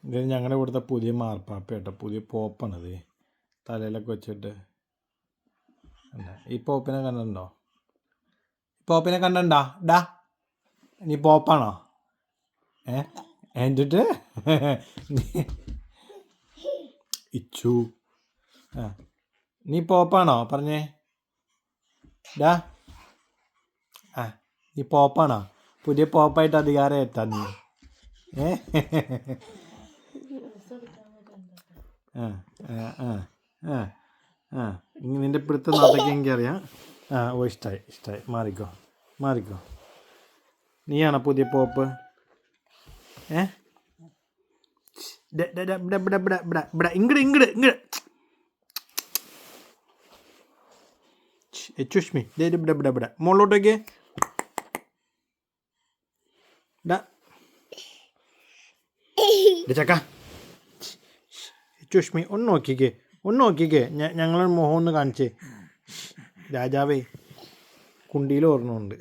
ഇത് ഞങ്ങളുടെ ഇവിടുത്തെ പുതിയ മാർപ്പാപ്പ കേട്ടോ, പുതിയ പോപ്പാണിത്. തലയിലൊക്കെ വെച്ചിട്ട് ഈ പോപ്പിനെ കണ്ടിട്ടുണ്ടോ? പോപ്പിനെ കണ്ടണ്ടാ ഡാ, നീ പോപ്പാണോ? എന്നിട്ട് ഇച്ചു നീ പോപ്പാണോ പറഞ്ഞേ? ഡാ നീ പോപ്പാണോ? പുതിയ പോപ്പായിട്ട് അധികാരം എത്താ നീ? നിന്റെ പിടുത്തം നാട്ടൊക്കെ എനിക്കറിയാം. ഓ ഇഷ്ടമായി മാറിക്കോ. നീയാണോ പുതിയ പോപ്പ്? ഇങ്ങട് ചുഷ്മി ഇവിടെ മുകളിലോട്ടേക്ക് ചക്ക. ചുഷ്മി ഒന്ന് നോക്കിക്കേ ഞങ്ങളുടെ മുഖം ഒന്ന് കാണിച്ചേ. രാജാവേ കുണ്ടിയിൽ ഓർമ്മയുണ്ട്.